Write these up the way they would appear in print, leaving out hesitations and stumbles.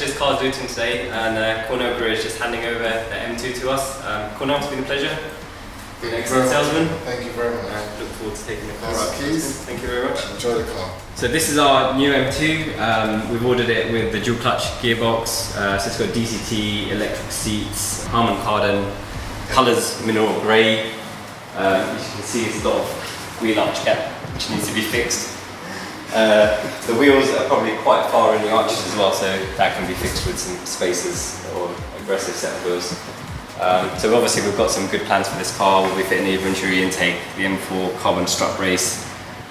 this car's due to him today, and Cornell Brewer is just handing over the M2 to us. Cornell, it's been a pleasure. Been an excellent salesman. Thank you very much. Look forward to taking the car out. Keys. Thank you very much. Enjoy the car. So this is our new M2. We've ordered it with the dual clutch gearbox. So it's got DCT, electric seats, Harman Kardon, colours mineral grey. As you can see, there's a lot of wheel arch gap which needs to be fixed. The wheels are probably quite far in the arches as well, so that can be fixed with some spacers or aggressive set of wheels. So obviously we've got some good plans for this car. We'll be fitting the Eventuri intake, the M4 carbon strut brace,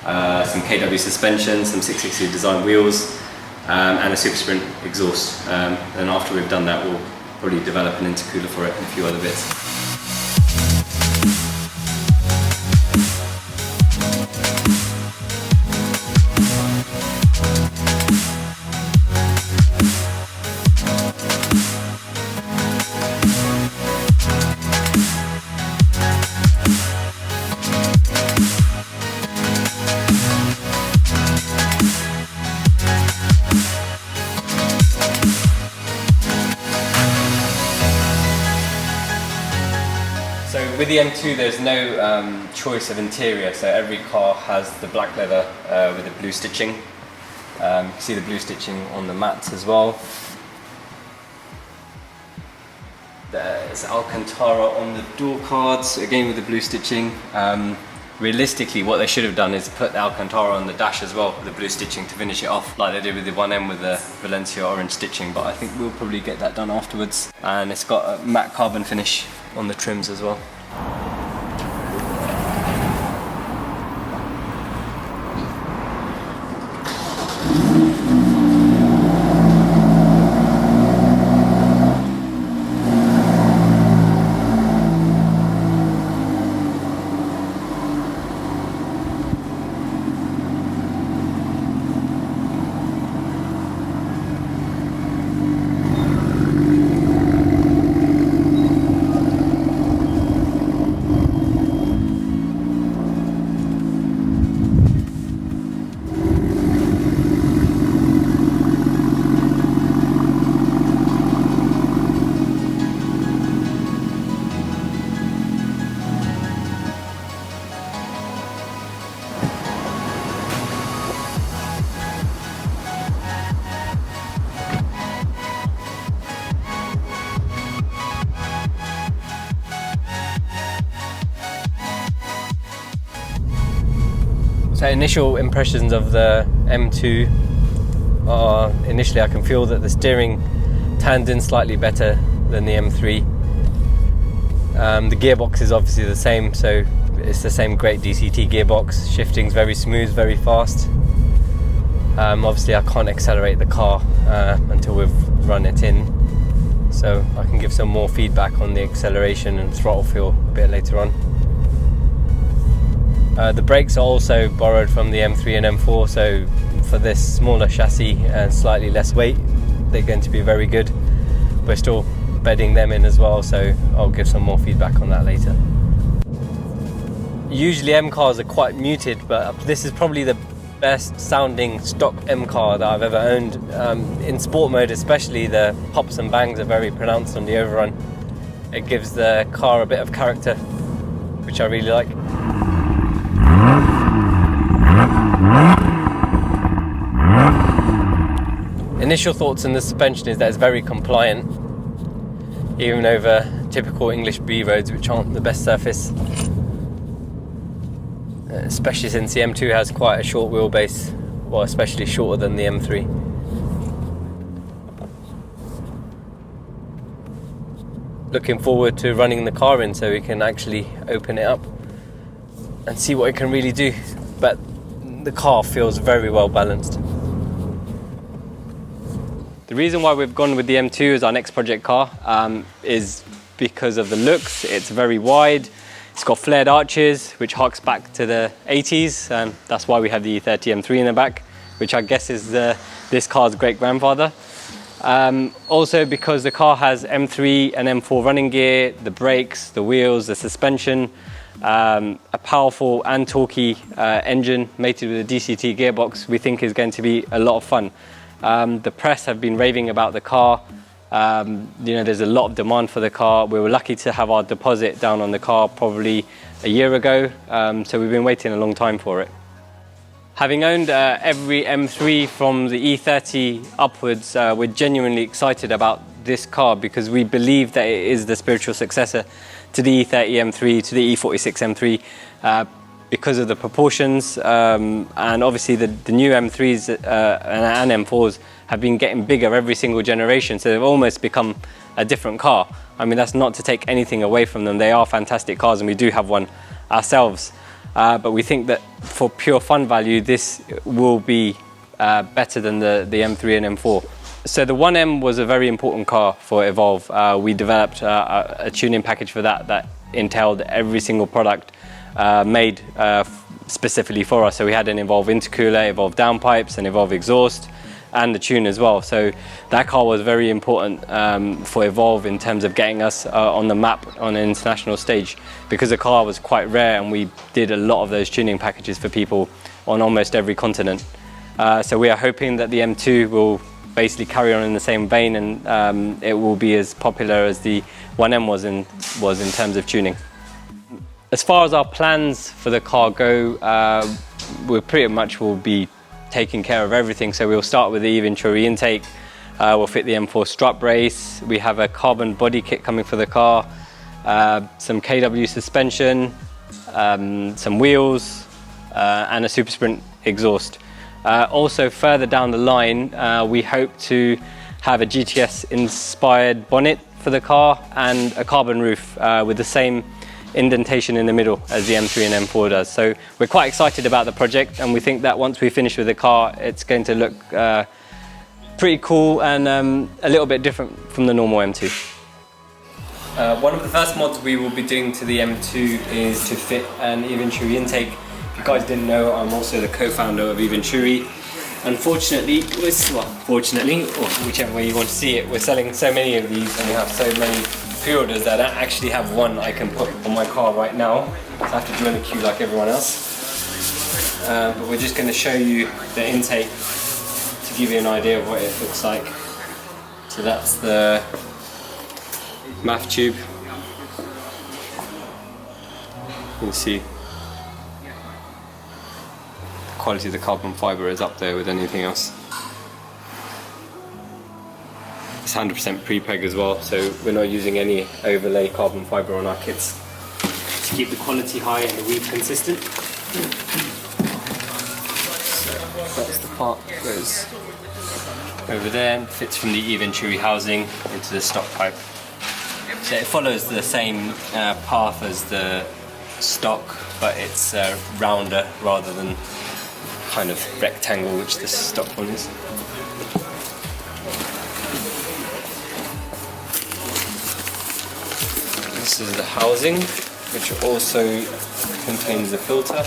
some KW suspension, some 660 design wheels, and a Super Sprint exhaust. And after we've done that, we'll probably develop an intercooler for it and a few other bits. So with the M2 there's no choice of interior, so every car has the black leather with the blue stitching. You can see the blue stitching on the mats as well. There's Alcantara on the door cards, again with the blue stitching. Realistically what they should have done is put the Alcantara on the dash as well with the blue stitching to finish it off like they did with the 1M with the Valencia orange stitching, but I think we'll probably get that done afterwards. And it's got a matte carbon finish on the trims as well. So initial impressions of the M2 are, initially I can feel that the steering turns in slightly better than the M3. The gearbox is obviously the same, so it's the same great DCT gearbox. Shifting's very smooth, very fast. Obviously I can't accelerate the car until we've run it in, so I can give some more feedback on the acceleration and throttle feel a bit later on. The brakes are also borrowed from the M3 and M4, so for this smaller chassis and slightly less weight, they're going to be very good. We're still bedding them in as well, so I'll give some more feedback on that later. Usually M cars are quite muted, but this is probably the best sounding stock M car that I've ever owned. In sport mode especially, the pops and bangs are very pronounced on the overrun. It gives the car a bit of character, which I really like. Initial thoughts on the suspension is that it's very compliant, even over typical English B roads, which aren't the best surface. Especially since the M2 has quite a short wheelbase, well, especially shorter than the M3. Looking forward to running the car in so we can actually open it up and see what it can really do. But the car feels very well balanced. The reason why we've gone with the M2 as our next project car is because of the looks. It's very wide, it's got flared arches, which harks back to the 80s. That's why we have the E30 M3 in the back, which I guess is this car's great-grandfather. Also because the car has M3 and M4 running gear, the brakes, the wheels, the suspension, a powerful and torquey engine mated with a DCT gearbox, we think is going to be a lot of fun. The press have been raving about the car. There's a lot of demand for the car. We were lucky to have our deposit down on the car probably a year ago, so we've been waiting a long time for it. Having owned every M3 from the E30 upwards, we're genuinely excited about this car because we believe that it is the spiritual successor to the E30 M3, to the E46 M3, because of the proportions, and obviously the new M3s and M4s have been getting bigger every single generation, so they've almost become a different car. I mean, that's not to take anything away from them. They are fantastic cars, and we do have one ourselves. But we think that for pure fun value, this will be better than the M3 and M4. So the 1M was a very important car for Evolve. We developed a tuning package for that entailed every single product made specifically for us. So we had an Evolve intercooler, Evolve downpipes, and Evolve exhaust, and the tune as well. So that car was very important for Evolve in terms of getting us on the map on an international stage, because the car was quite rare and we did a lot of those tuning packages for people on almost every continent. So we are hoping that the M2 will basically carry on in the same vein, and it will be as popular as the 1M was in terms of tuning. As far as our plans for the car go, we pretty much will be taking care of everything. So we'll start with the Eventuri intake, we'll fit the M4 strut brace, we have a carbon body kit coming for the car, some KW suspension, some wheels, and a Super Sprint exhaust. Also further down the line, we hope to have a GTS inspired bonnet for the car and a carbon roof with the same indentation in the middle as the M3 and M4 does. So we're quite excited about the project, and we think that once we finish with the car, it's going to look pretty cool and a little bit different from the normal M2. One of the first mods we will be doing to the M2 is to fit an Eventuri intake. If you guys didn't know, I'm also the co-founder of Eventuri. Unfortunately, fortunately, or whichever way you want to see it, we're selling so many of these and we have so many pre-orders that I don't actually have one I can put on my car right now. So I have to join the queue like everyone else. But we're just going to show you the intake to give you an idea of what it looks like. So that's the MAF tube. You can see the quality of the carbon fibre is up there with anything else. It's 100% pre-preg as well, so we're not using any overlay carbon fibre on our kits to keep the quality high and the weave consistent. So that's the part that goes over there and fits from the Eventuri housing into the stock pipe. So it follows the same path as the stock, but it's rounder rather than kind of rectangle, which the stock one is. This is the housing, which also contains the filter.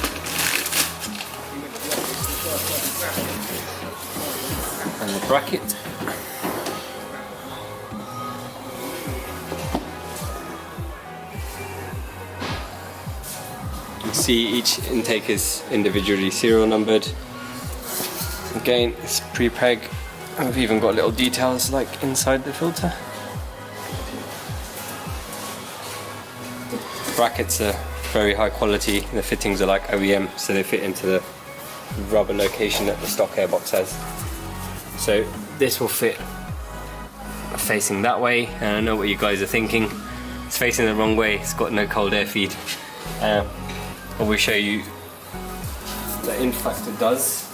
And the bracket. You can see each intake is individually serial numbered. Again, it's pre-preg, and we've even got little details like inside the filter. Brackets are very high quality, the fittings are like OEM, so they fit into the rubber location that the stock airbox has. So this will fit facing that way, and I know what you guys are thinking, it's facing the wrong way, it's got no cold air feed. But we'll show you that in fact it does.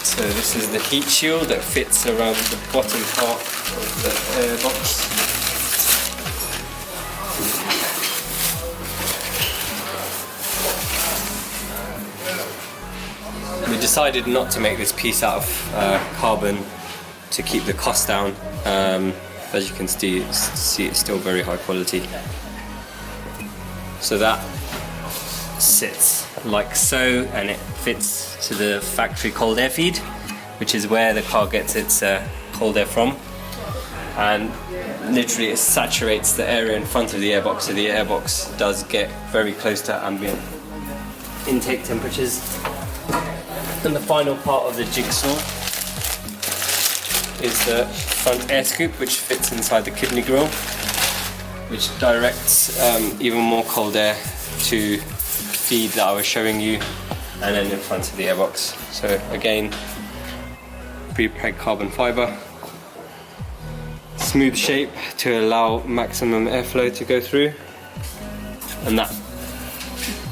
So this is the heat shield that fits around the bottom part of the airbox. We decided not to make this piece out of carbon to keep the cost down. As you can see, it's still very high quality. So that sits like so, and it fits to the factory cold air feed, which is where the car gets its cold air from, and literally it saturates the area in front of the airbox, so the airbox does get very close to ambient intake temperatures. And the final part of the jigsaw is the front air scoop, which fits inside the kidney grill, which directs even more cold air to feed that I was showing you, and then in front of the airbox. So again, pre-preg carbon fibre, smooth shape to allow maximum airflow to go through, and that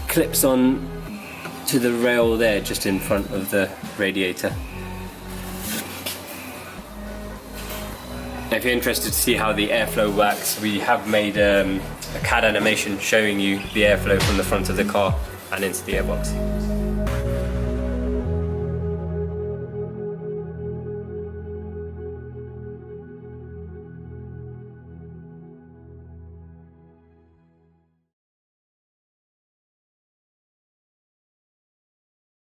clips on to the rail there just in front of the radiator. If you're interested to see how the airflow works, we have made a CAD animation showing you the airflow from the front of the car and into the airbox.